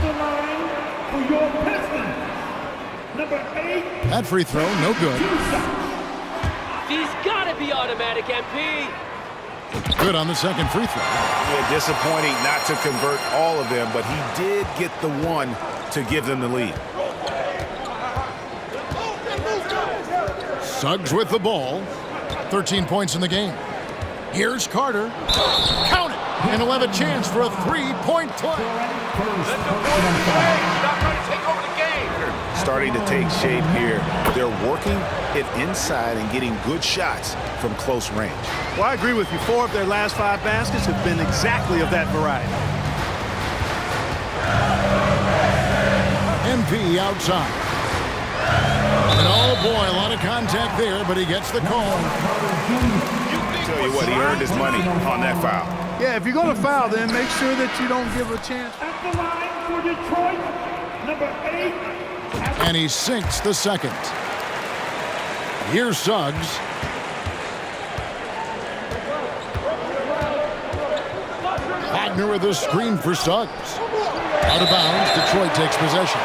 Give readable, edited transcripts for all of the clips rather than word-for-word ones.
the line for your Pistons, number 8. That free throw, no good. These gotta be automatic, MP. Good on the second free throw. Yeah, disappointing not to convert all of them, but he did get the one to give them the lead. Suggs with the ball. 13 points in the game. Here's Carter. Count it! And he'll have a chance for a three-point play. Starting to take shape here. They're working it inside and getting good shots from close range. Well, I agree with you. 4 of their last 5 baskets have been exactly of that variety. MP outside. And oh boy, a lot of contact there, but he gets the call. Tell you what, he earned his money on that foul. Yeah, if you're going to foul, then make sure that you don't give a chance. At the line for Detroit, number 8. And he sinks the second. Here's Suggs. Wagner with a screen for Suggs. Out of bounds, Detroit takes possession.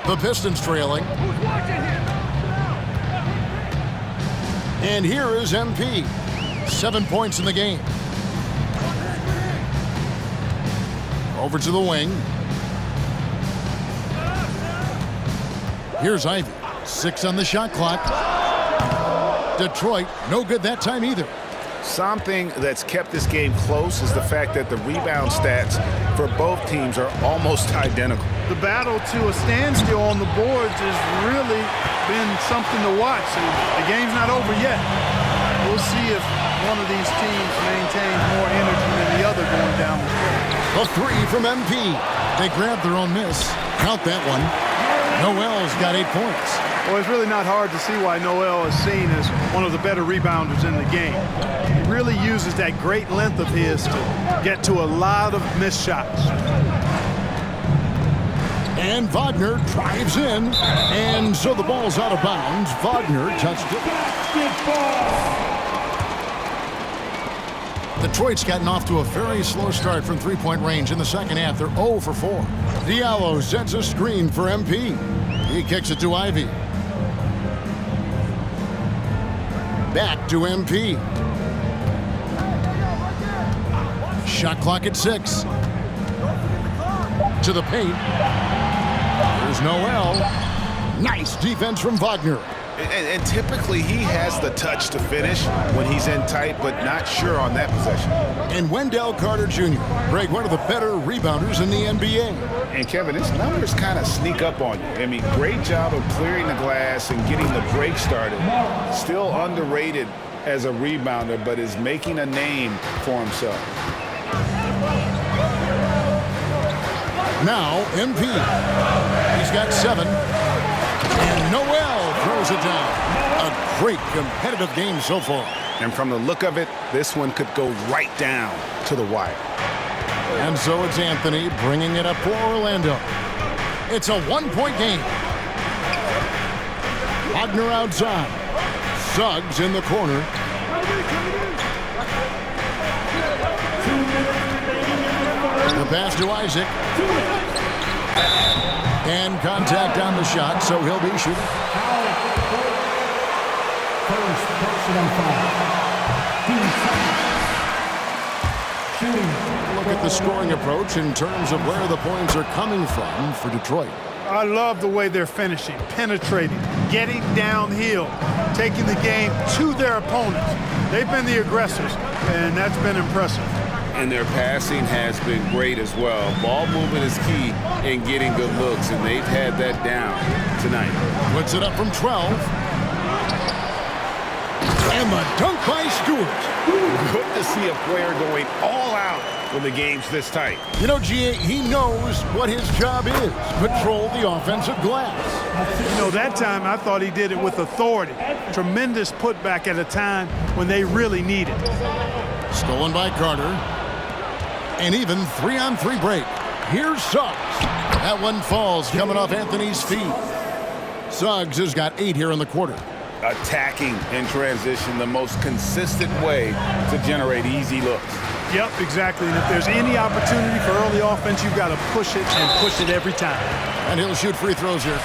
The Pistons trailing. And here is MP. 7 points in the game. Over to the wing. Here's Ivy. 6 on the shot clock. Detroit, no good that time either. Something that's kept this game close is the fact that the rebound stats for both teams are almost identical. The battle to a standstill on the boards has really been something to watch. And the game's not over yet. We'll see if one of these teams maintains more energy than the other going down the stretch. A 3 from MP. They grabbed their own miss. Count that one. Noel's got 8 points. Well, it's really not hard to see why Noel is seen as one of the better rebounders in the game. He really uses that great length of his to get to a lot of missed shots. And Wagner drives in. And so the ball's out of bounds. Wagner touched it. Detroit's gotten off to a very slow start from three-point range in the second half. They're 0 for 4. Diallo sets a screen for MP. He kicks it to Ivy. Back to MP. Shot clock at 6. To the paint. There's Noel. Nice defense from Wagner. And typically he has the touch to finish when he's in tight, but not sure on that possession. And Wendell Carter Jr., Greg, one of the better rebounders in the NBA. And Kevin, his numbers kind of sneak up on you. I mean, great job of clearing the glass and getting the break started. Still underrated as a rebounder, but is making a name for himself. Now, MP. He's got 7. And Noel throws it down. A great competitive game so far. And from the look of it, this one could go right down to the wire. And so it's Anthony bringing it up for Orlando. It's a one-point game. Wagner outside. Suggs in the corner. The pass to Isaac. And contact on the shot, so he'll be shooting. First personal foul. Look at the scoring approach in terms of where the points are coming from for Detroit. I love the way they're finishing, penetrating, getting downhill, taking the game to their opponents. They've been the aggressors, and that's been impressive. And their passing has been great as well. Ball movement is key in getting good looks, and they've had that down tonight. Puts it up from 12. And the dunk by Stewart. Good to see a player going all out when the game's this tight. You know, G.A., he knows what his job is. Patrol the offensive glass. You know, that time I thought he did it with authority. Tremendous putback at a time when they really need it. Stolen by Carter. And even 3-on-3 break. Here's Suggs. That one falls coming off Anthony's feet. Suggs has got 8 here in the quarter. attacking in transition, the most consistent way to generate easy looks. Yep, exactly. And if there's any opportunity for early offense, you've got to push it and push it every time. And he'll shoot free throws here.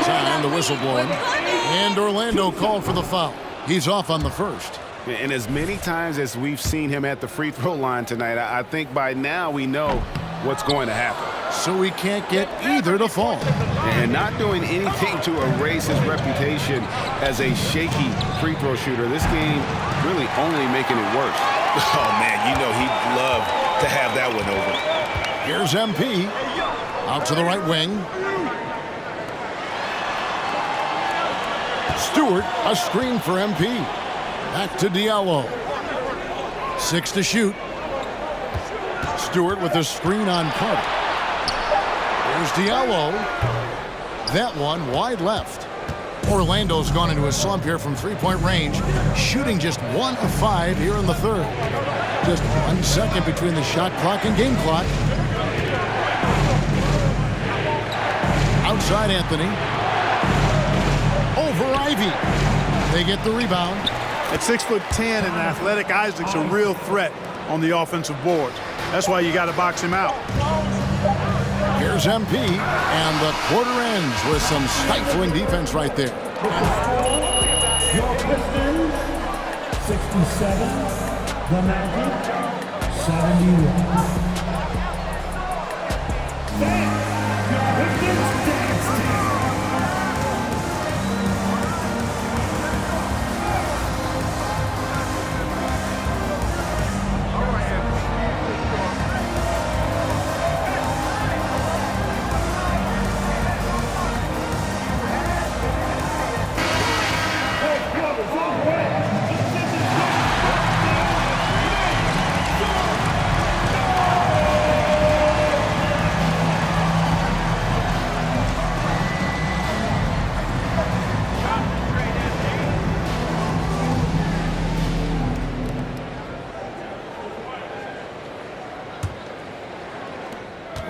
Time, the whistle blowing. And Orlando called for the foul. He's off on the first. And as many times as we've seen him at the free throw line tonight, I think by now we know what's going to happen. So he can't get either to fall. And not doing anything to erase his reputation as a shaky free throw shooter. This game really only making it worse. Oh, man, you know he'd love to have that one over. Here's MP. Out to the right wing. Stewart, a screen for MP. Back to Diallo. 6 to shoot. Stewart with a screen on Carter. Here's Diallo. That one wide left. Orlando's gone into a slump here from three-point range, shooting just 1 of 5 here in the third. Just 1 second between the shot clock and game clock. Outside Anthony. Over Ivy. They get the rebound. At 6'10", and athletic Isaac's a real threat on the offensive boards. That's why you got to box him out. Here's MP, and the quarter ends with some stifling defense right there. Your Pistons, 67. The Magic, 71. That's your Pistons dance team.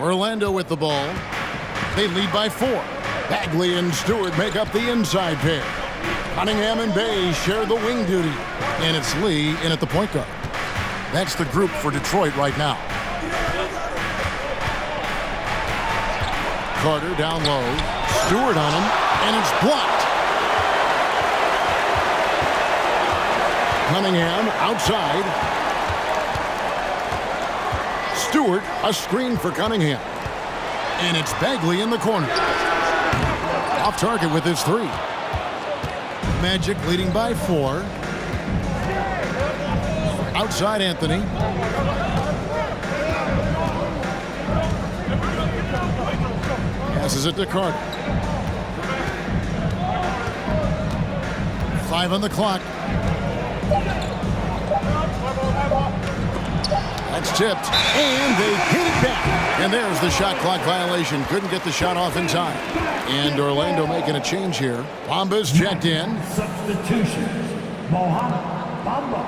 Orlando with the ball. They lead by 4. Bagley and Stewart make up the inside pair. Cunningham and Bay share the wing duty. And it's Lee in at the point guard. That's the group for Detroit right now. Carter down low. Stewart on him, and it's blocked. Cunningham outside. Stewart, a screen for Cunningham. And it's Bagley in the corner. Off target with his 3. Magic leading by 4. Outside Anthony. Passes it to Carter. 5 on the clock. That's tipped, and they hit it back. And there's the shot clock violation. Couldn't get the shot off in time. And Orlando making a change here. Bamba's checked in. Substitutions. Mohamed Bamba.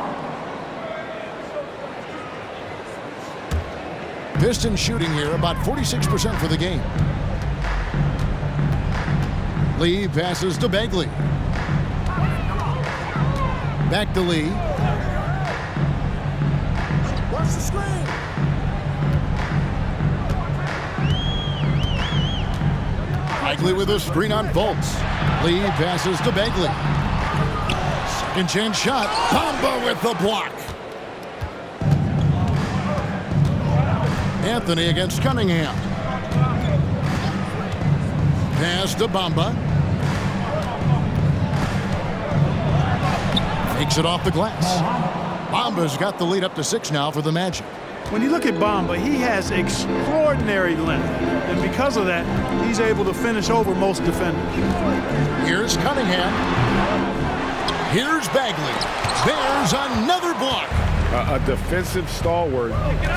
Pistons shooting here about 46% for the game. Lee passes to Bagley. Back to Lee. What's the screen? Bagley with a screen on Fultz. Lee passes to Bagley. Second chance shot. Bamba with the block. Anthony against Cunningham. Pass to Bamba. Takes it off the glass. Bamba's got the lead up to 6 now for the Magic. When you look at Bamba, he has extraordinary length. And because of that, he's able to finish over most defenders. Here's Cunningham. Here's Bagley. There's another block. A defensive stalwart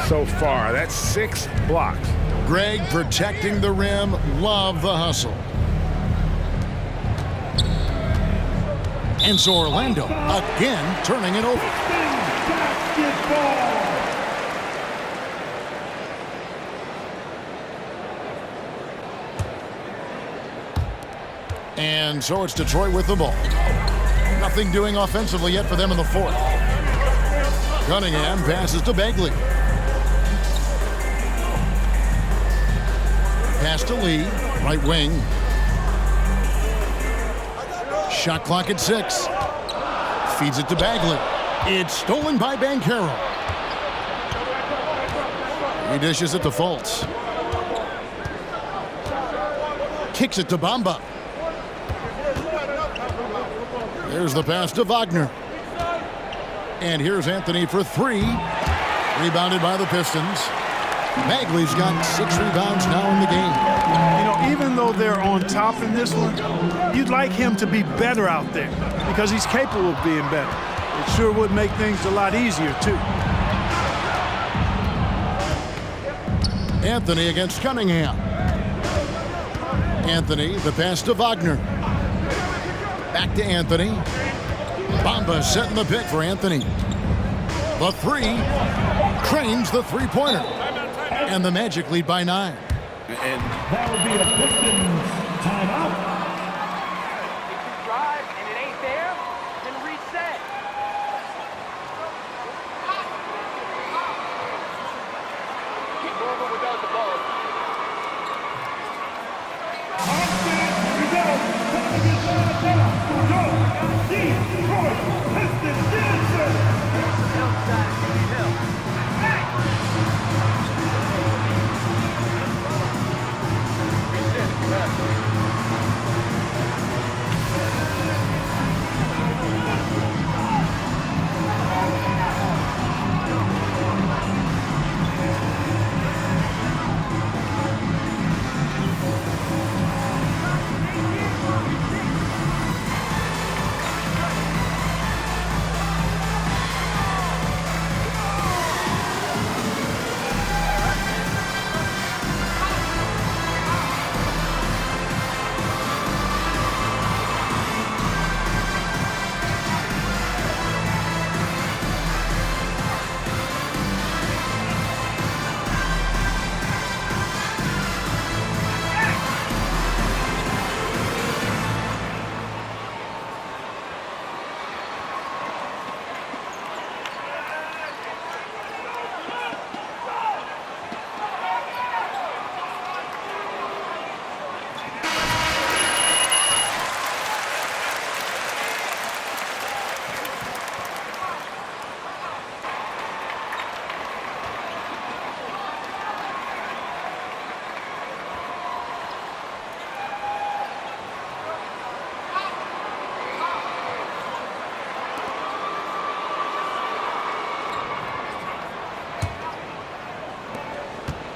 so far. That's 6 blocks. Greg protecting the rim. Love the hustle. And so Orlando again turning it over. Basketball. And so it's Detroit with the ball. Nothing doing offensively yet for them in the fourth. Cunningham passes to Bagley. Pass to Lee, right wing. Shot clock at 6. Feeds it to Bagley. It's stolen by Banchero. He dishes it to Fultz. Kicks it to Bamba. There's the pass to Wagner. And here's Anthony for 3. Rebounded by the Pistons. Bagley's got 6 rebounds now in the game. You know, even though they're on top in this one, you'd like him to be better out there because he's capable of being better. It sure would make things a lot easier, too. Anthony against Cunningham. Anthony, the pass to Wagner. Back to Anthony. Bamba setting the pick for Anthony. The 3. Cranes the three-pointer. And the Magic lead by 9. And That would be a Pistons timeout. If you drive and it ain't there, then reset. Keep moving without the ball. Here we go. Time is now. Go. Detroit Pistons dancer.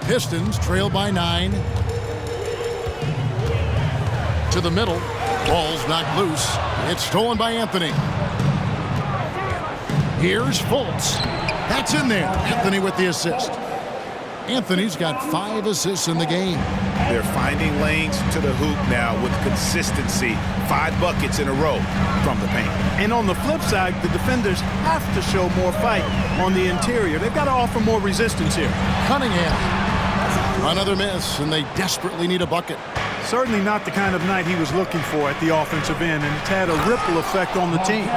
Pistons trail by 9. To the middle. Ball's knocked loose. It's stolen by Anthony. Here's Fultz. That's in there. Anthony with the assist. Anthony's got 5 assists in the game. they're finding lanes to the hoop now with consistency. 5 buckets in a row from the paint. And on the flip side, the defenders have to show more fight on the interior. They've got to offer more resistance here. Cunningham. Another miss, and they desperately need a bucket. Certainly not the kind of night he was looking for at the offensive end, and it's had a ripple effect on the team.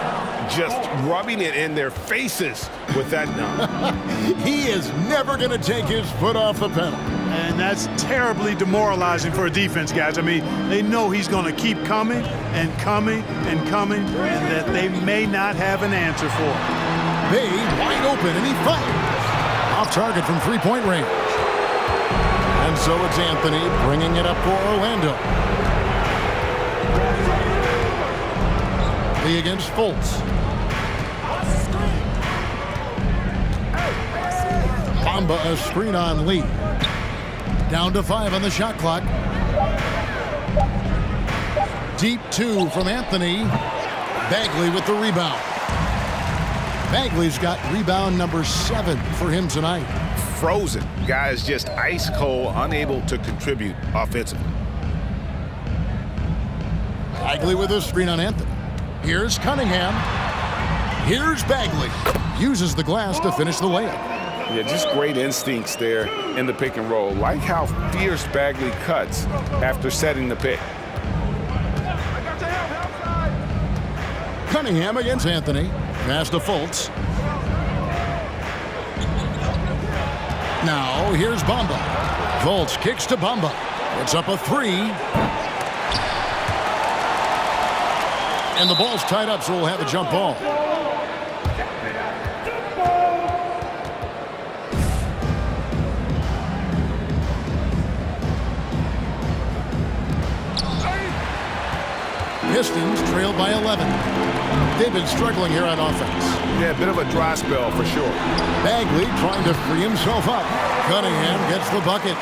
Just rubbing it in their faces with that dunk. He is never going to take his foot off the pedal. And that's terribly demoralizing for a defense, guys. I mean, they know he's going to keep coming and coming and coming, and that they may not have an answer for it. Bay wide open, and he fires. Off target from three-point range. And so it's Anthony bringing it up for Orlando. Lee against Fultz. Bamba a screen on Lee. Down to 5 on the shot clock. Deep 2 from Anthony. Bagley with the rebound. Bagley's got rebound number 7 for him tonight. Frozen. Guys just ice cold, unable to contribute offensively. Bagley with a screen on Anthony. Here's Cunningham. Here's Bagley. Uses the glass to finish the layup. Yeah, just great instincts there in the pick and roll. Like how fierce Bagley cuts after setting the pick. Cunningham against Anthony. Pass to Fultz. Now, here's Bamba. Fultz kicks to Bamba. It's up a 3. And the ball's tied up, so we'll have a jump ball. Pistons trail by 11. They've been struggling here on offense. Yeah, a bit of a dry spell for sure. Bagley trying to free himself up. Cunningham gets the bucket.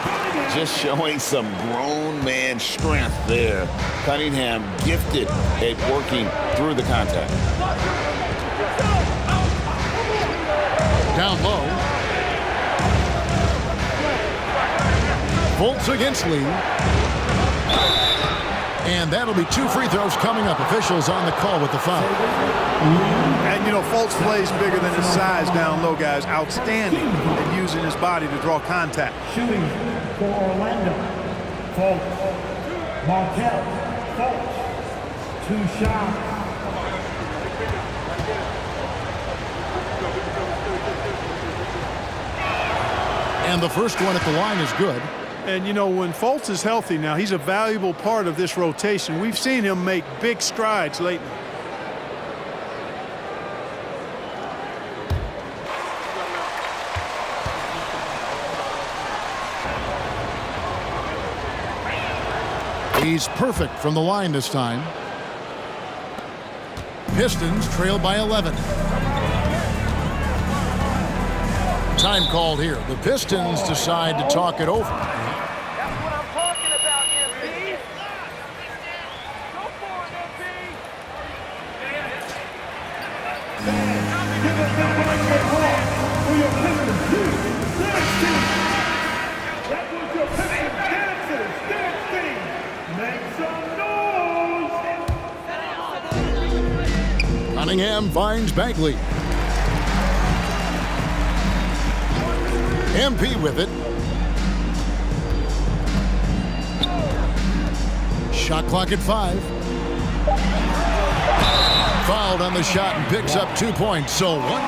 Just showing some grown man strength there. Cunningham gifted at working through the contact. Down low. Fultz against Lee. And that'll be 2 free throws coming up. Officials on the call with the foul. And, you know, Fultz plays bigger than his size down low, guys. Outstanding at using his body to draw contact. Shooting for Orlando. Fultz. Markel. Fultz. 2 shots. And the first one at the line is good. And, you know, when Fultz is healthy now, he's a valuable part of this rotation. We've seen him make big strides lately. He's perfect from the line this time. Pistons trail by 11. Time called here. The Pistons decide to talk it over. That's what I'm talking about, MP. Go for it, MP. Give us that one more call for your Pistons dance team. That was your Pistons dancers dance team. Make some noise. Cunningham finds Bagley. MP with it. Shot clock at 5. Fouled on the shot and picks up 2 points. So one.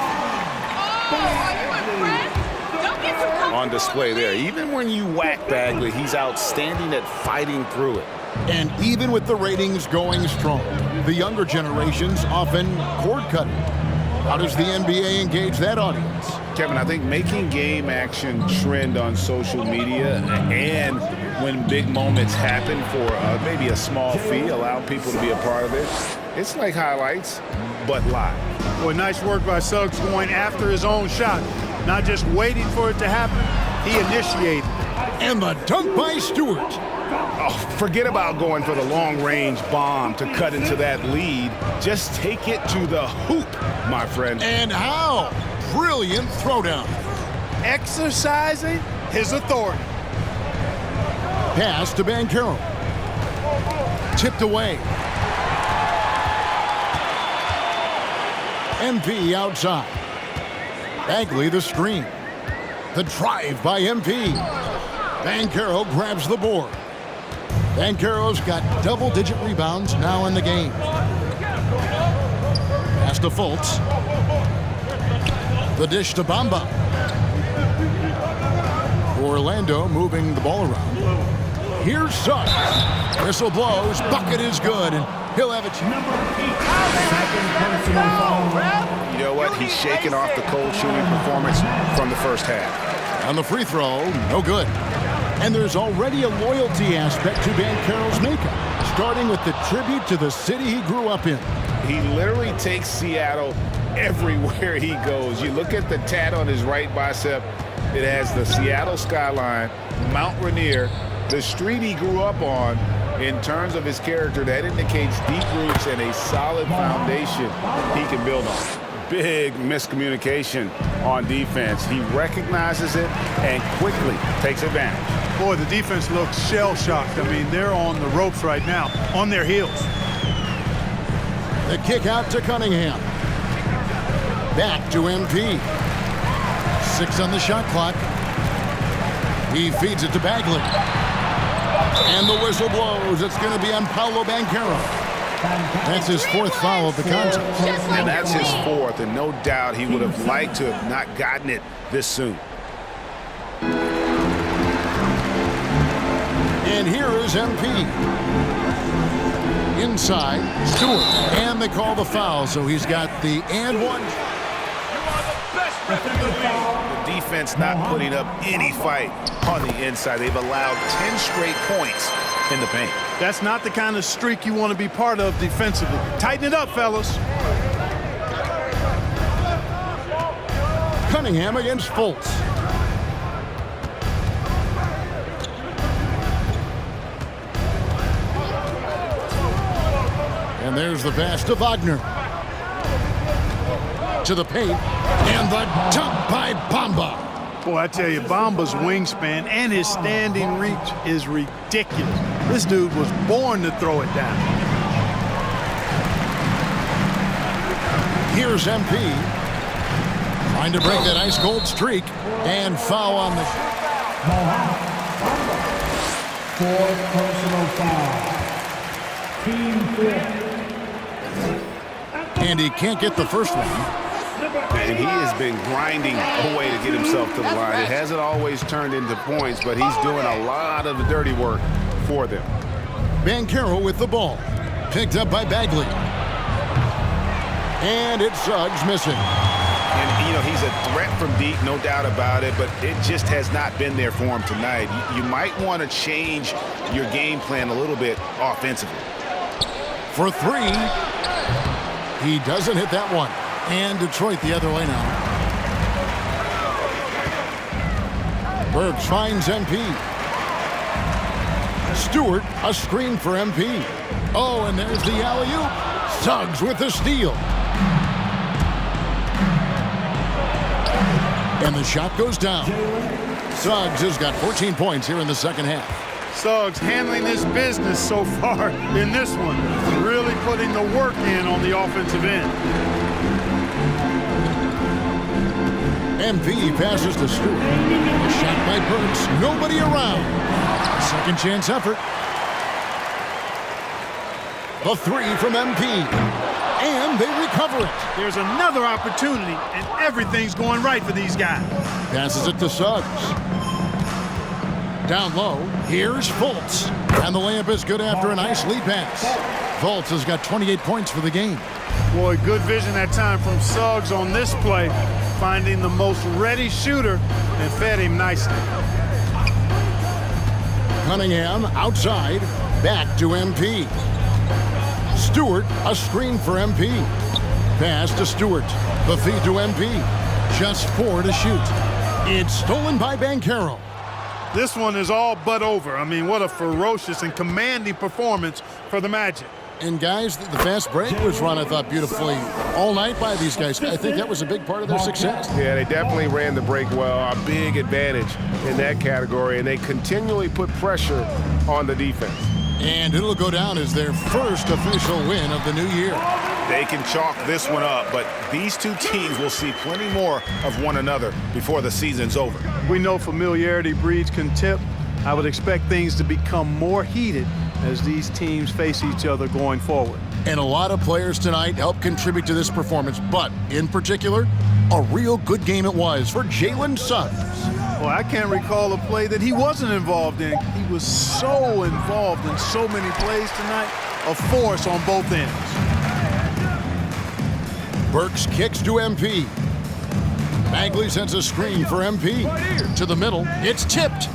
On display there. Even when you whack Bagley, he's outstanding at fighting through it. And even with the ratings going strong, the younger generations often cord cutting. How does the NBA engage that audience? Kevin, I think making game action trend on social media and when big moments happen for maybe a small fee, allow people to be a part of it. It's like highlights, but live. Boy, nice work by Suggs going after his own shot. Not just waiting for it to happen, he initiated. And the dunk by Stewart. Oh, forget about going for the long-range bomb to cut into that lead. Just take it to the hoop, my friend. And how? Brilliant throwdown. Exercising his authority. Pass to Banchero. Tipped away. MP outside. Bagley the screen. The drive by MP. Banchero grabs the board. Banchero's got double-digit rebounds now in the game. Pass to Fultz. The dish to Bamba. Orlando moving the ball around. Here's Suggs. Whistle blows. Bucket is good, and he'll have it. You know what? He's shaking off the cold shooting performance from the first half. On the free throw, no good. And there's already a loyalty aspect to Banchero's makeup, starting with the tribute to the city he grew up in. He literally takes Seattle everywhere he goes. You look at the tat on his right bicep, it has the Seattle skyline, Mount Rainier, the street he grew up on. In terms of his character, that indicates deep roots and a solid foundation he can build on. Big miscommunication on defense. He recognizes it and quickly takes advantage. Boy, the defense looks shell-shocked. I mean, they're on the ropes right now, on their heels. The kick out to Cunningham. Back to MP. 6 on the shot clock. He feeds it to Bagley. And the whistle blows. It's going to be on Paolo Banchero. That's his fourth foul of the contest. And that's his fourth, and no doubt he would have liked to have not gotten it this soon. And here is MP. Inside, Stewart. And they call the foul, so he's got the and one. The defense not putting up any fight on the inside. They've allowed 10 straight points in the paint. That's not the kind of streak you want to be part of defensively. Tighten it up, fellas. Cunningham against Fultz. And there's the pass to Wagner. To the paint. And the dunk by Bamba. Boy, I tell you, Bamba's wingspan and his standing reach is ridiculous. This dude was born to throw it down. Here's MP. Trying to break that ice-cold streak. And foul on the... Fourth personal foul. Team fifth. And he can't get the first one. And he has been grinding away to get himself to the line. It hasn't always turned into points, but he's doing a lot of the dirty work for them. Banchero with the ball. Picked up by Bagley. And it's Suggs missing. And, you know, he's a threat from deep, no doubt about it, but it just has not been there for him tonight. You might want to change your game plan a little bit offensively. For three. He doesn't hit that one. And Detroit the other way now. Burks finds MP. Stewart, a screen for MP. Oh, and there's the alley-oop. Suggs with the steal. And the shot goes down. Suggs has got 14 points here in the second half. Suggs handling this business so far in this one. Really putting the work in on the offensive end. MP passes to Stewart. A shot by Burks. Nobody around. Second chance effort. The three from MP. And they recover it. There's another opportunity, and everything's going right for these guys. Passes it to Suggs. Down low, here's Fultz. And the layup is good after a nice lead pass. Fultz has got 28 points for the game. Boy, good vision that time from Suggs on this play, finding the most ready shooter and fed him nicely. Cunningham outside, back to MP. Stewart, a screen for MP. Pass to Stewart. The feed to MP. Just 4 to shoot. It's stolen by Banchero. This one is all but over. I mean, what a ferocious and commanding performance for the Magic. And guys, the fast break was run, I thought, beautifully all night by these guys. I think that was a big part of their success. Yeah, they definitely ran the break well. A big advantage in that category, and they continually put pressure on the defense. And it'll go down as their first official win of the new year. They can chalk this one up, but these two teams will see plenty more of one another before the season's over. We know familiarity breeds contempt. I would expect things to become more heated as these teams face each other going forward. And a lot of players tonight helped contribute to this performance, but in particular, a real good game it was for Jalen Suggs. Well, I can't recall a play that he wasn't involved in. He was so involved in so many plays tonight, a force on both ends. Burks kicks to MP. Bagley sends a screen for MP. To the middle, it's tipped.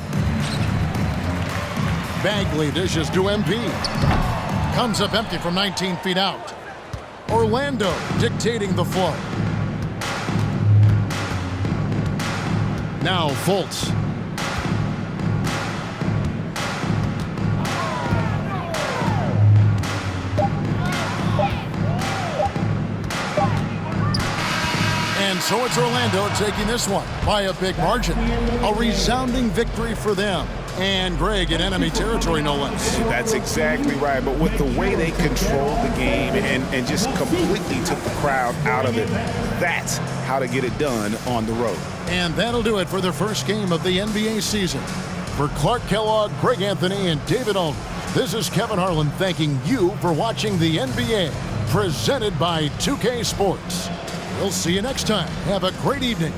Bagley dishes to MP. Comes up empty from 19 feet out. Orlando dictating the flow. Now Fultz. And so it's Orlando taking this one by a big margin. A resounding victory for them. And Greg in enemy territory, no less. That's exactly right. But with the way they controlled the game and just completely took the crowd out of it, that's how to get it done on the road. And that'll do it for the first game of the NBA season. For Clark Kellogg, Greg Anthony, and David Aldridge, This is Kevin Harlan thanking you for watching the NBA, presented by 2K Sports. We'll see you next time. Have a great evening.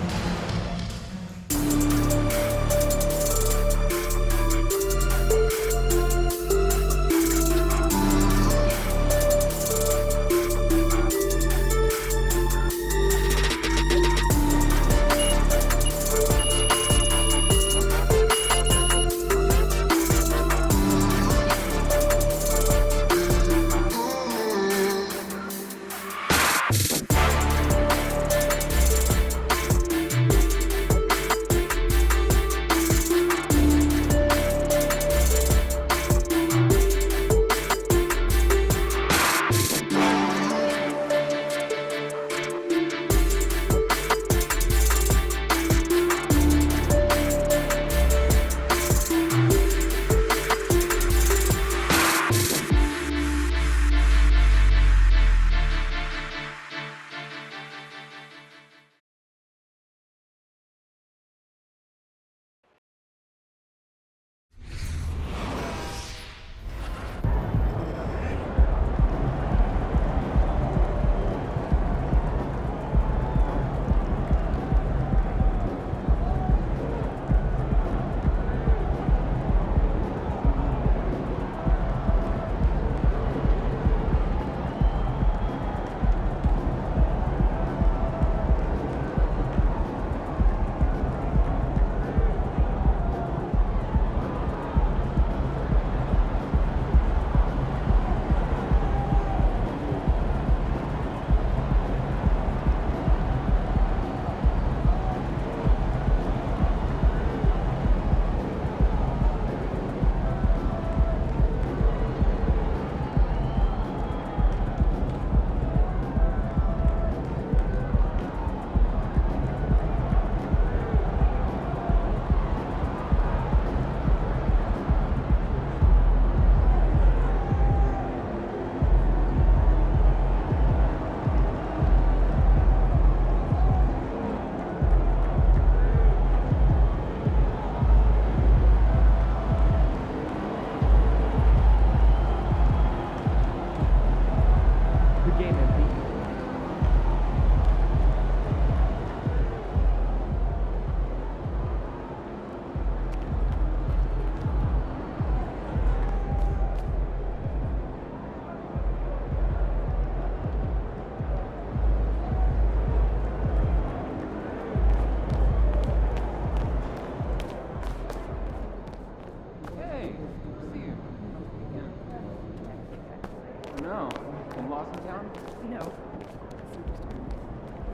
No. In Lost in Town? No.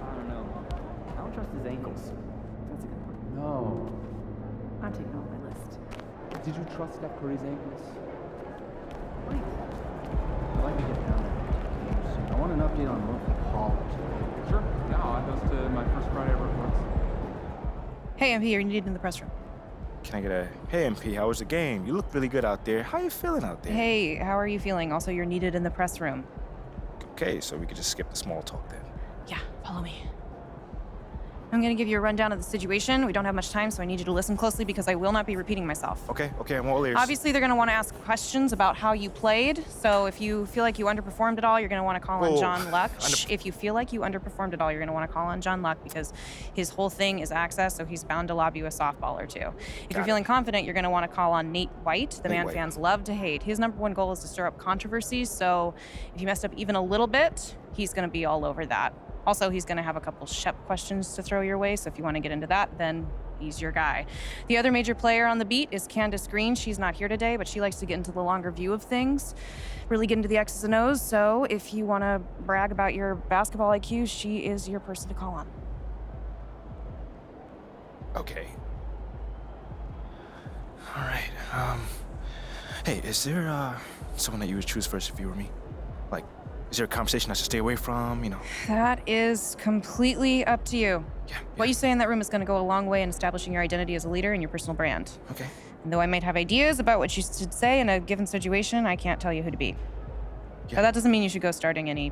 I don't know. I don't trust his ankles. That's a good one. No. I'm taking it off my list. Did you trust Steph Curry's ankles? Wait. I'd like to get down there soon. I want an update on Murphy College. Sure. Yeah, I'll add those to my first Friday reports. Hey, I'm here. You needed in the press room. Can I get a, hey MP, how was the game? You look really good out there. How you feeling out there? Hey, how are you feeling? Also, you're needed in the press room. Okay, so we could just skip the small talk then. Yeah, follow me. I'm gonna give you a rundown of the situation. We don't have much time, so I need you to listen closely because I will not be repeating myself. Okay, I'm all ears. Obviously, they're gonna want to ask questions about how you played. So if you feel like you underperformed at all, you're gonna want to call on John Luck. If you feel like you underperformed at all, you're gonna want to call on John Luck because his whole thing is access, so he's bound to lob you a softball or two. If you're feeling confident, you're gonna want to call on Nate White, the man fans love to hate. His #1 goal is to stir up controversies, so if you messed up even a little bit, he's gonna be all over that. Also, he's going to have a couple Shep questions to throw your way, so if you want to get into that, then he's your guy. The other major player on the beat is Candace Green. She's not here today, but she likes to get into the longer view of things, really get into the X's and O's, so if you want to brag about your basketball IQ, she is your person to call on. Okay. All right, hey, is there, someone that you would choose first if you were me? Like, is there a conversation I should stay away from, you know? That is completely up to you. Yeah. What you say in that room is going to go a long way in establishing your identity as a leader and your personal brand. Okay. And though I might have ideas about what you should say in a given situation, I can't tell you who to be. Yeah. Now, that doesn't mean you should go starting any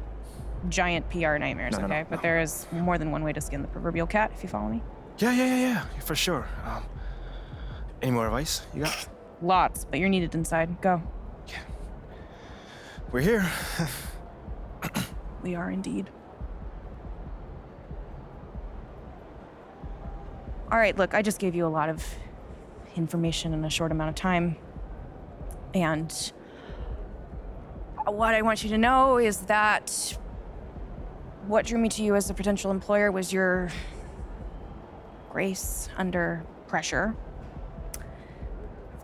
giant PR nightmares, No, But there is more than one way to skin the proverbial cat, if you follow me. Yeah, for sure. Any more advice you got? Lots, but you're needed inside. Go. Yeah. we're here. We are indeed. All right, look, I just gave you a lot of information in a short amount of time. And what I want you to know is that what drew me to you as a potential employer was your grace under pressure.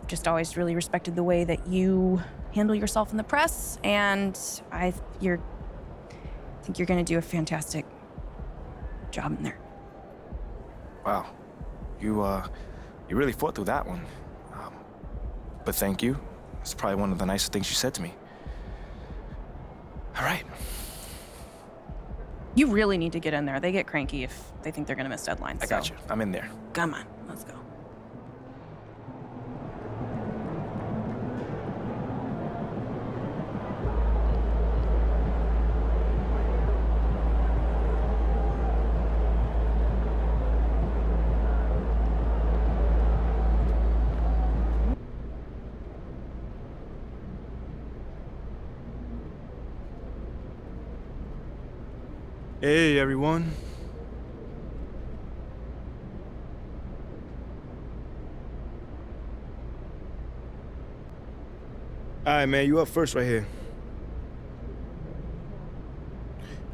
I've just always really respected the way that you handle yourself in the press, and I think you're going to do a fantastic job in there. Wow, you really fought through that one. But thank you. It's probably one of the nicest things you said to me. All right. You really need to get in there. They get cranky if they think they're going to miss deadlines. I got you. I'm in there. Come on, let's go. Hey, everyone. All right, man, you up first right here.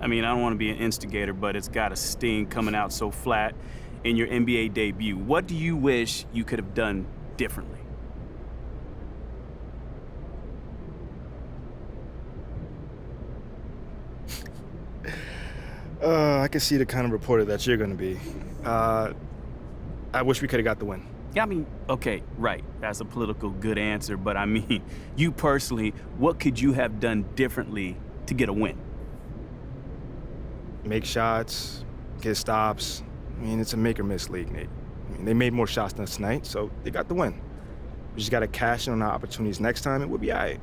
I mean, I don't want to be an instigator, but it's got a sting coming out so flat in your NBA debut. What do you wish you could have done differently? I can see the kind of reporter that you're gonna be. I wish we could have got the win. Yeah, I mean, okay, right. That's a political good answer, but I mean, you personally, what could you have done differently to get a win? Make shots, get stops. I mean, it's a make or miss league, Nate. I mean, they made more shots than us tonight, so they got the win. We just gotta cash in on our opportunities next time, and we'll be all right.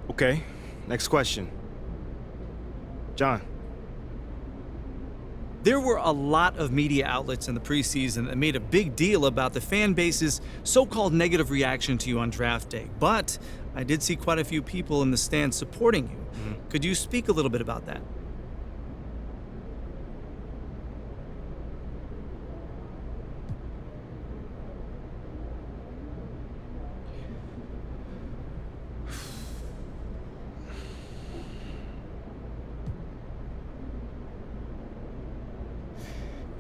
Okay, next question. John. There were a lot of media outlets in the preseason that made a big deal about the fan base's so-called negative reaction to you on draft day, but I did see quite a few people in the stands supporting you. Mm-hmm. Could you speak a little bit about that?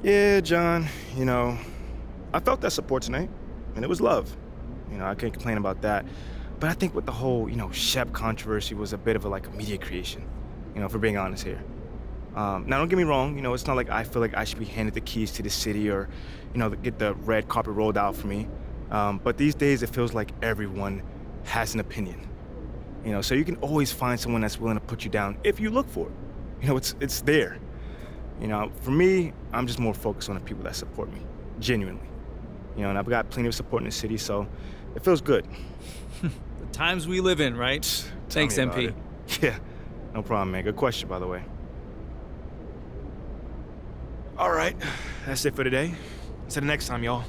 Yeah, John, you know, I felt that support tonight, and it was love. You know, I can't complain about that. But I think with the whole, Shep controversy was a bit of a media creation, if we're being honest here. Now, don't get me wrong, it's not like I feel like I should be handed the keys to the city or, get the red carpet rolled out for me. But these days, it feels like everyone has an opinion. So you can always find someone that's willing to put you down if you look for it. It's there. For me, I'm just more focused on the people that support me, genuinely. And I've got plenty of support in the city, so it feels good. The times we live in, right? Thanks, MP. Yeah, no problem, man. Good question, by the way. All right, that's it for today. Until the next time, y'all.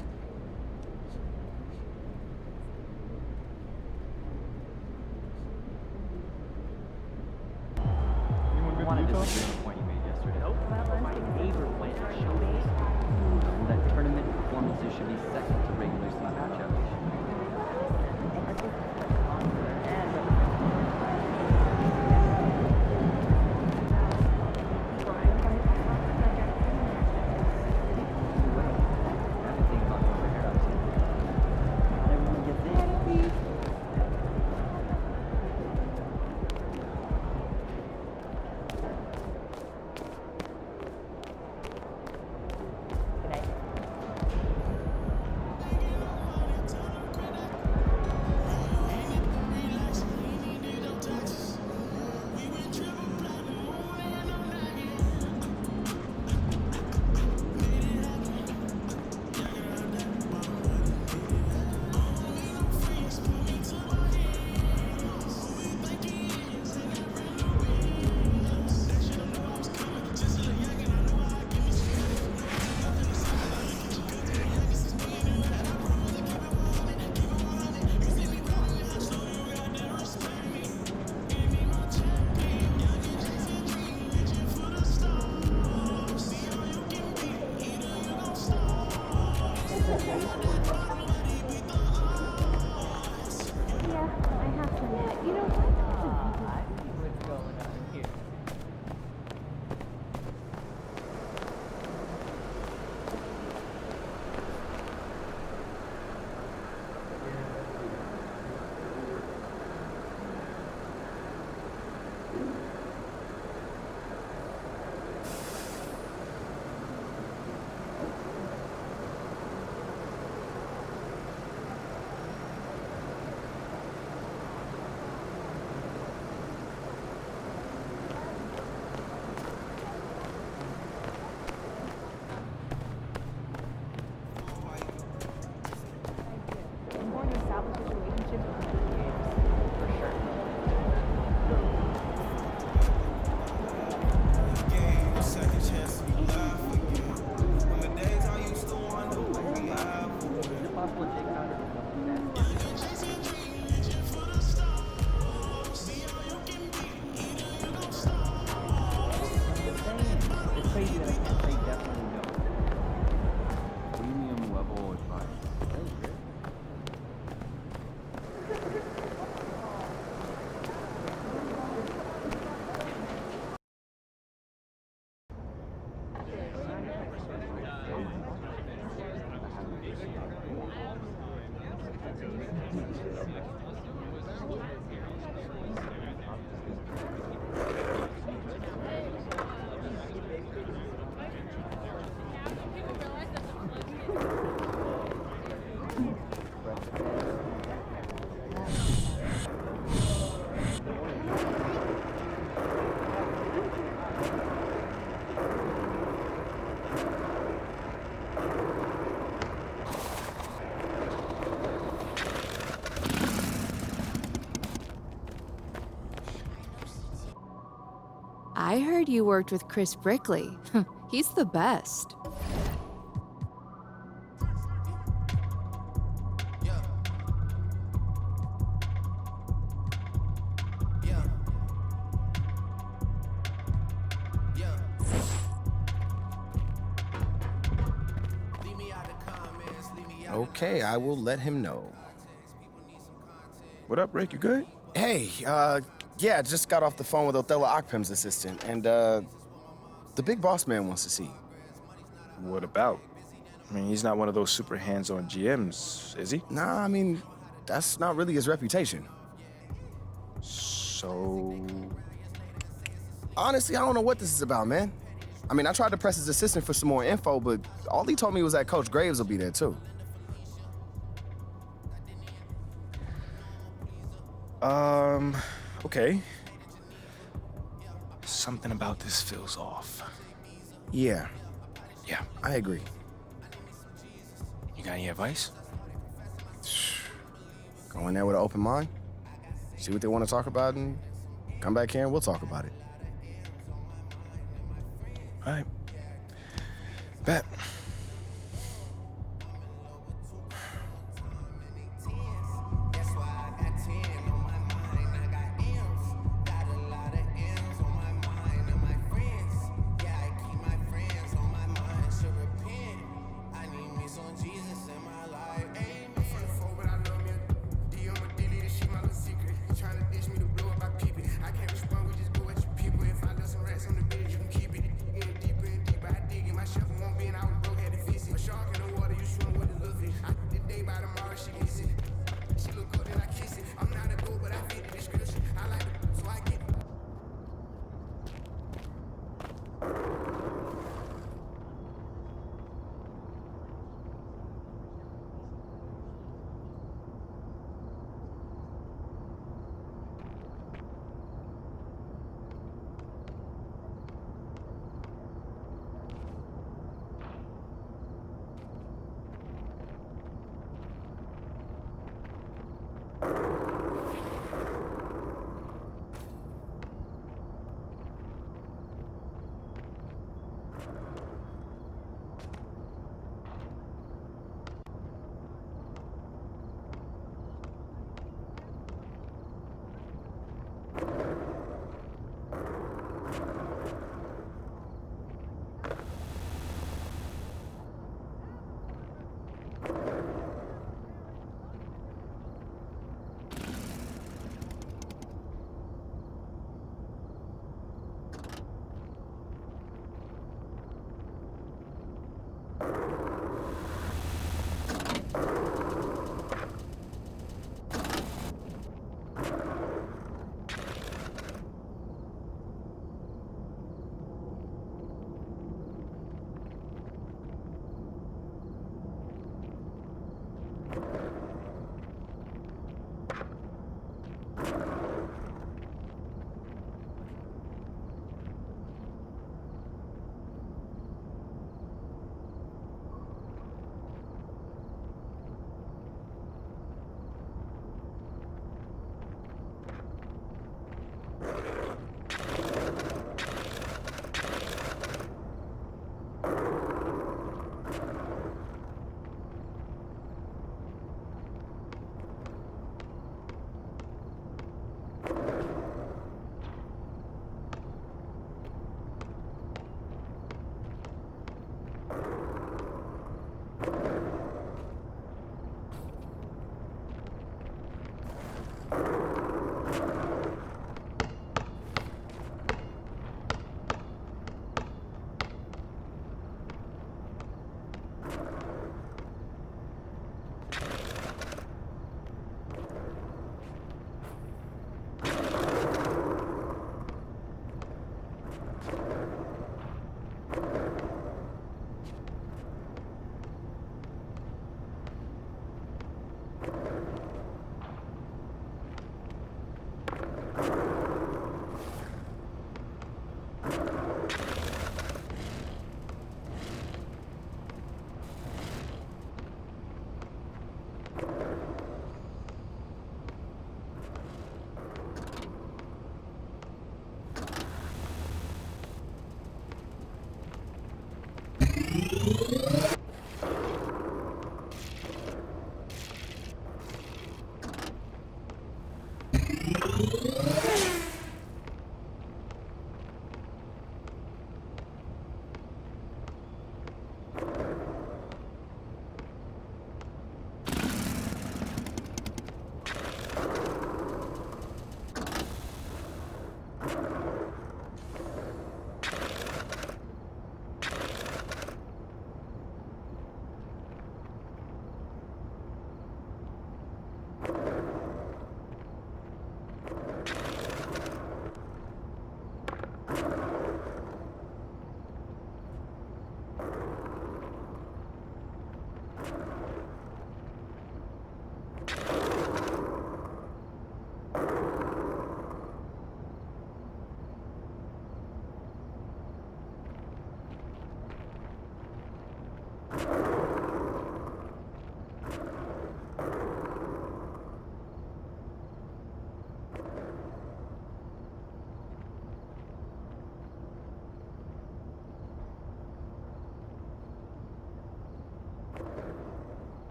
Want to disagree on the point you made yesterday. My neighbor went to show me that tournament performances should be second to regular season championships. I heard you worked with Chris Brickley. He's the best. Okay, I will let him know. What up, Rick? You good? Hey, yeah, just got off the phone with Othello Akpem's assistant, and, the big boss man wants to see you. What about? I mean, he's not one of those super hands-on GMs, is he? Nah, I mean, that's not really his reputation. So... Honestly, I don't know what this is about, man. I mean, I tried to press his assistant for some more info, but all he told me was that Coach Graves will be there, too. Okay. Something about this feels off. Yeah, I agree. You got any advice? Go in there with an open mind, see what they want to talk about, and come back here and we'll talk about it. All right. Bet.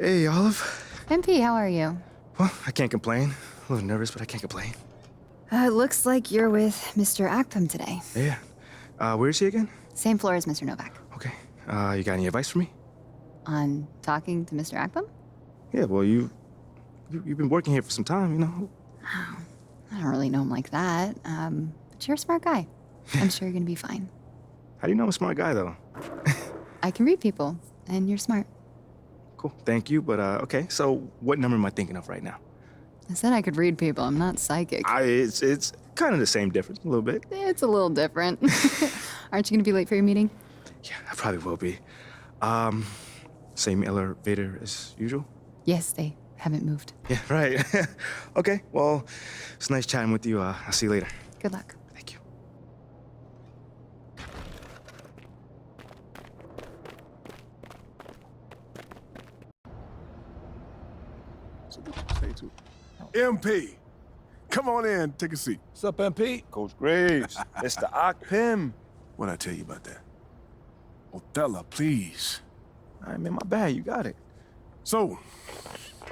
Hey, Olive. MP, how are you? Well, I can't complain. A little nervous, but I can't complain. It looks like you're with Mr. Akpam today. Yeah. Where is he again? Same floor as Mr. Novak. Okay. You got any advice for me? On talking to Mr. Akpam? Yeah, well, you've been working here for some time, you know. Oh, I don't really know him like that. But you're a smart guy. I'm sure you're gonna be fine. How do you know I'm a smart guy, though? I can read people, and you're smart. Cool, thank you, but okay, so what number am I thinking of right now? I said I could read people. I'm not psychic. It's kind of the same difference, a little bit. It's a little different. Aren't you gonna be late for your meeting? Yeah, I probably will be. Same elevator as usual? Yes, they haven't moved. Yeah, right. Okay, well, it's nice chatting with you. I'll see you later. Good luck. Thank you. So what you say to MP, come on in, take a seat. What's up, MP? Coach Graves, it's the Pim. What'd I tell you about that? Othello, please. All right, man, my bad. You got it. So,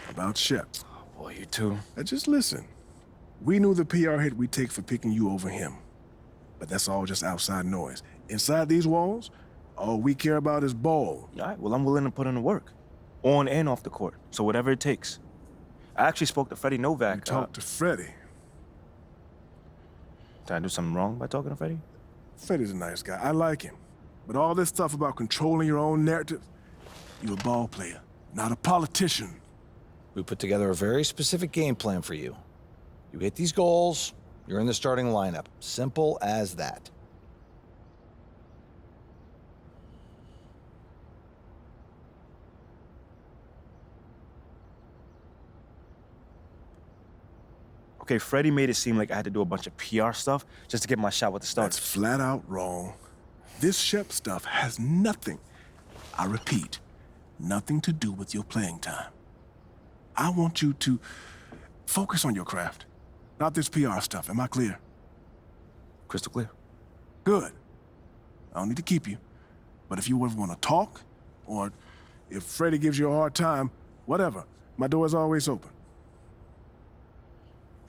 about Shep. Oh, boy, you too. Now just listen. We knew the PR hit we'd take for picking you over him. But that's all just outside noise. Inside these walls, all we care about is ball. All right, well, I'm willing to put in the work. On and off the court. So whatever it takes. I actually spoke to Freddie Novak. You talked to Freddie? Did I do something wrong by talking to Freddie? Freddie's a nice guy. I like him. But all this stuff about controlling your own narrative, you're a ball player, not a politician. We put together a very specific game plan for you. You hit these goals, you're in the starting lineup. Simple as that. Okay, Freddie made it seem like I had to do a bunch of PR stuff just to get my shot with the Stars. That's flat out wrong. This Shep stuff has nothing, I repeat, nothing to do with your playing time. I want you to focus on your craft, not this PR stuff. Am I clear? Crystal clear. Good. I don't need to keep you. But if you ever want to talk, or if Freddie gives you a hard time, whatever, my door is always open.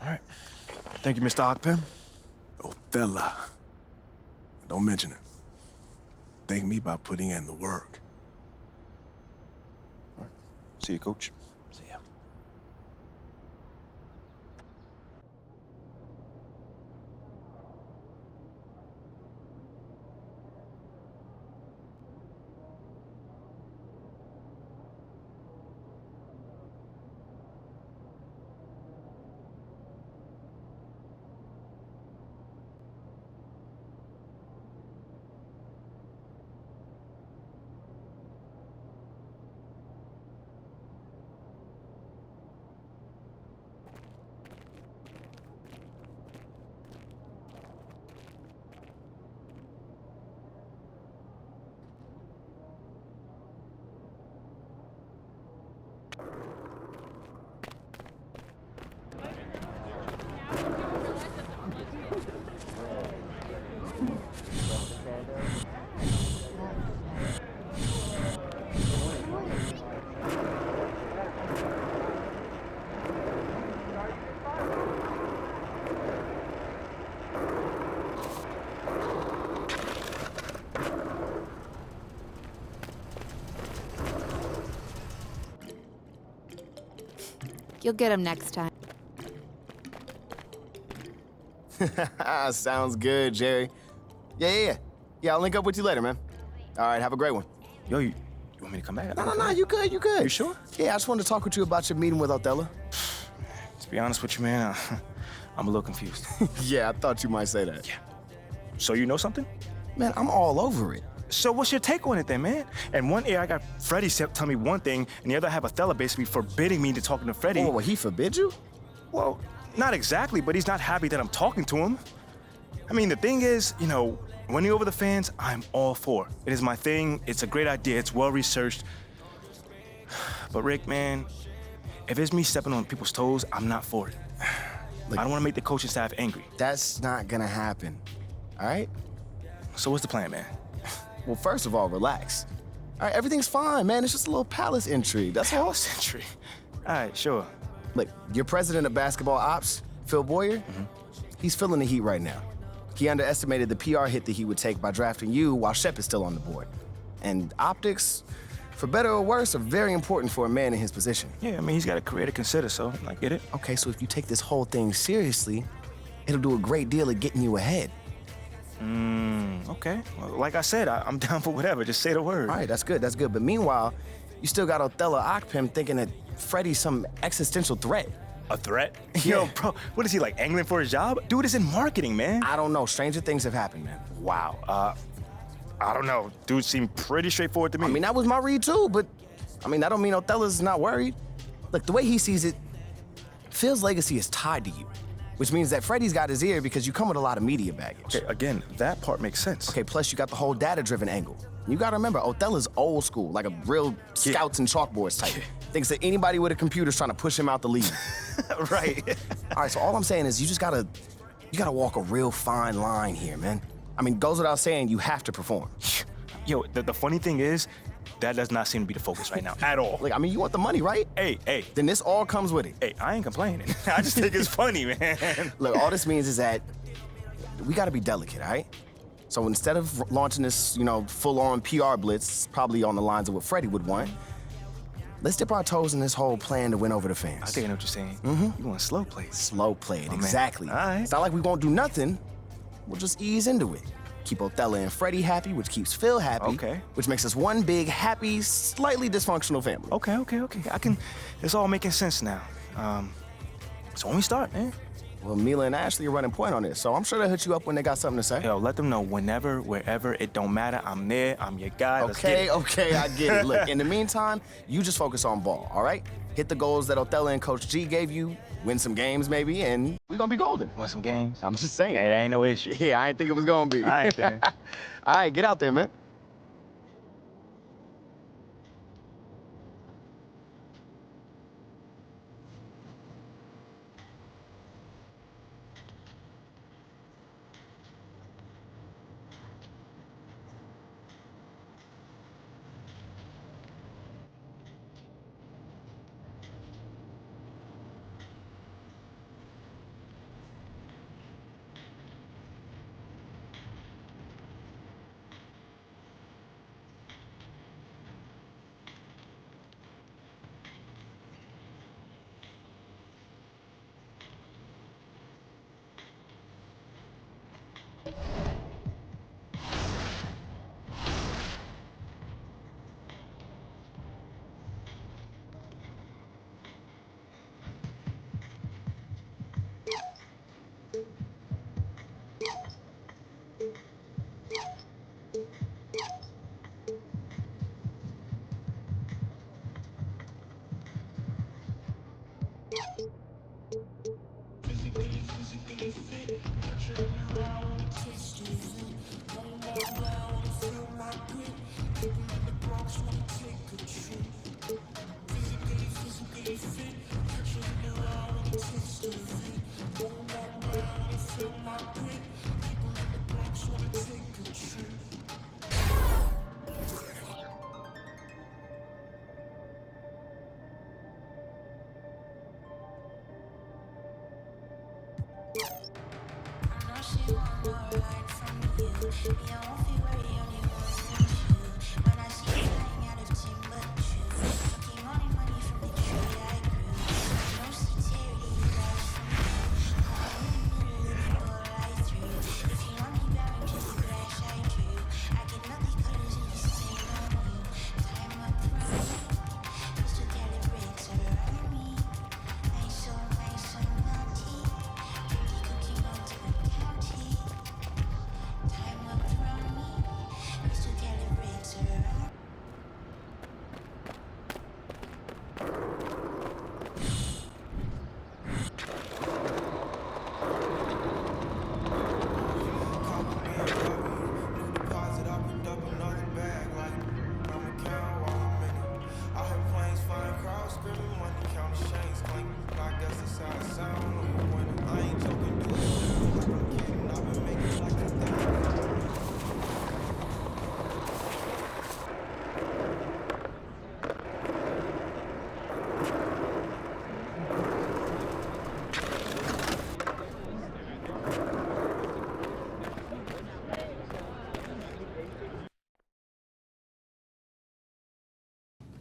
All right. Thank you, Mr. Akpem. Othello. Don't mention it. Thank me by putting in the work. All right. See you, Coach. See ya. You'll get him next time. Sounds good, Jerry. Yeah, I'll link up with you later, man. All right, have a great one. Yo, you want me to come back? No, you good. You sure? Yeah, I just wanted to talk with you about your meeting with Othello. To be honest with you, man, I'm a little confused. Yeah, I thought you might say that. Yeah. So you know something? Man, I'm all over it. So what's your take on it then, man? And one ear I got Freddie tell me one thing, and the other I have Othello basically forbidding me to talking to Freddie. Oh, well, he forbid you? Well, not exactly, but he's not happy that I'm talking to him. I mean, the thing is, you know, winning over the fans, I'm all for. It is my thing. It's a great idea. It's well-researched. But Rick, man, if it's me stepping on people's toes, I'm not for it. Like, I don't want to make the coaching staff angry. That's not gonna happen, all right? So what's the plan, man? Well, first of all, relax. All right, everything's fine, man. It's just a little palace intrigue, that's all. Palace intrigue? All right, sure. Look, your president of basketball ops, Phil Boyer, he's feeling the heat right now. He underestimated the PR hit that he would take by drafting you while Shep is still on the board. And optics, for better or worse, are very important for a man in his position. Yeah, I mean, he's got a career to consider, so I get it. Okay, so if you take this whole thing seriously, it'll do a great deal of getting you ahead. Okay. Well, like I said, I'm down for whatever. Just say the word. All right, that's good. But meanwhile, you still got Othello Akpem thinking that Freddie's some existential threat. A threat? Yeah. Yo, bro, what is he, like, angling for his job? Dude is in marketing, man. I don't know. Stranger things have happened, man. Wow. I don't know. Dude seemed pretty straightforward to me. I mean, that was my read, too, but, I mean, that don't mean Othello's not worried. Look, the way he sees it, Phil's legacy is tied to you, which means that Freddie's got his ear because you come with a lot of media baggage. Okay, again, that part makes sense. Okay, plus you got the whole data-driven angle. You gotta remember, Othella's old school, like a real scouts and chalkboards type. Thinks that anybody with a computer's trying to push him out the league. Right. All right, so all I'm saying is you gotta walk a real fine line here, man. I mean, goes without saying, you have to perform. Yo, the funny thing is, that does not seem to be the focus right now at all. Like, I mean, you want the money, right? Hey. Then this all comes with it. Hey, I ain't complaining. I just think it's funny, man. Look, all this means is that we gotta be delicate, all right? So instead of launching this, full-on PR blitz, probably on the lines of what Freddie would want, let's dip our toes in this whole plan to win over the fans. I think I know what you're saying. You want slow plays. Slow play it, Oh, exactly. Man. All right. It's not like we won't do nothing. We'll just ease into it. Keep Othella and Freddie happy, which keeps Phil happy. Okay. Which makes us one big, happy, slightly dysfunctional family. Okay. It's all making sense now. So when we start, man. Well, Mila and Ashley are running point on this, so I'm sure they'll hit you up when they got something to say. Yo, let them know whenever, wherever, it don't matter. I'm there, I'm your guy. Let's get it. Okay, I get it. Look, in the meantime, you just focus on ball, all right? Hit the goals that Othella and Coach G gave you, win some games maybe, and we're gonna be golden. Want some games? I'm just saying. Hey, that ain't no issue. Yeah, I ain't think it was gonna be. All right, then. All right, get out there, man.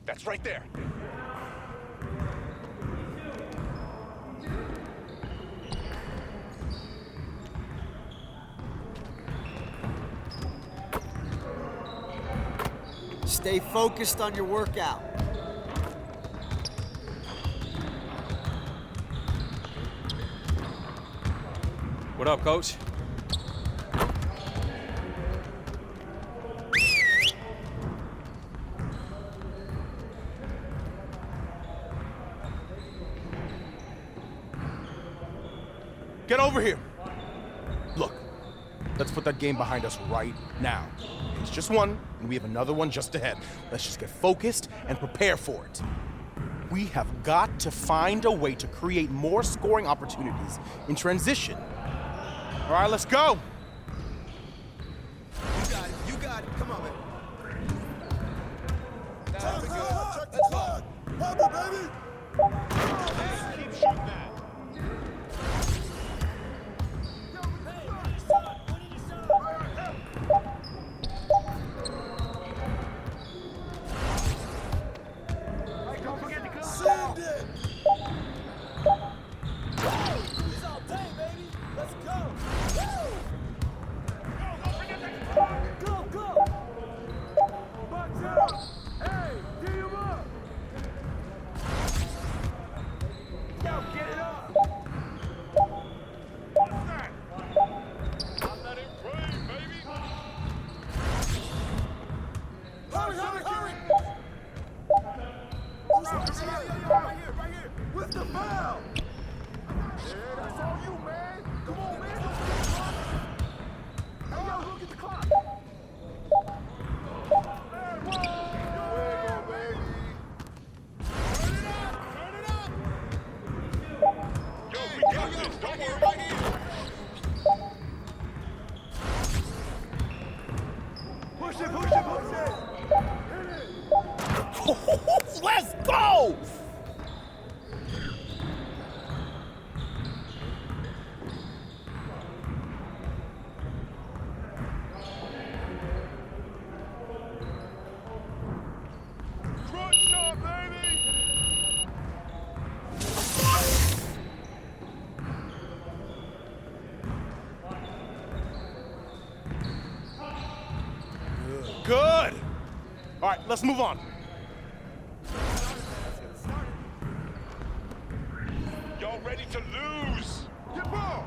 That's right there. Stay focused on your workout. What up, Coach? Get over here. Look, let's put that game behind us right now. It's just one, and we have another one just ahead. Let's just get focused and prepare for it. We have got to find a way to create more scoring opportunities in transition. All right, let's go. You got it. You got it. Come on, man. That's good. Check the clock. Pop it, baby. Keep shooting that. Send it. It's all day, baby. Let's go. Go, go. Box out. Hey, get him up. Yo, get it up. What's that? I'm not in play, baby. Hurry, hurry, hurry. Right here. With the foul. Yeah, that's all you, man. Come on, man. Don't forget the clock. Hey, yo, look at the clock. Man, whoa. There you go, baby. Turn it up. Yo, we got this. Don't worry, right here. Push it. Hit it. Let's go! Front shot, baby. Good. All right, let's move on. Y'all ready to lose? Get ball.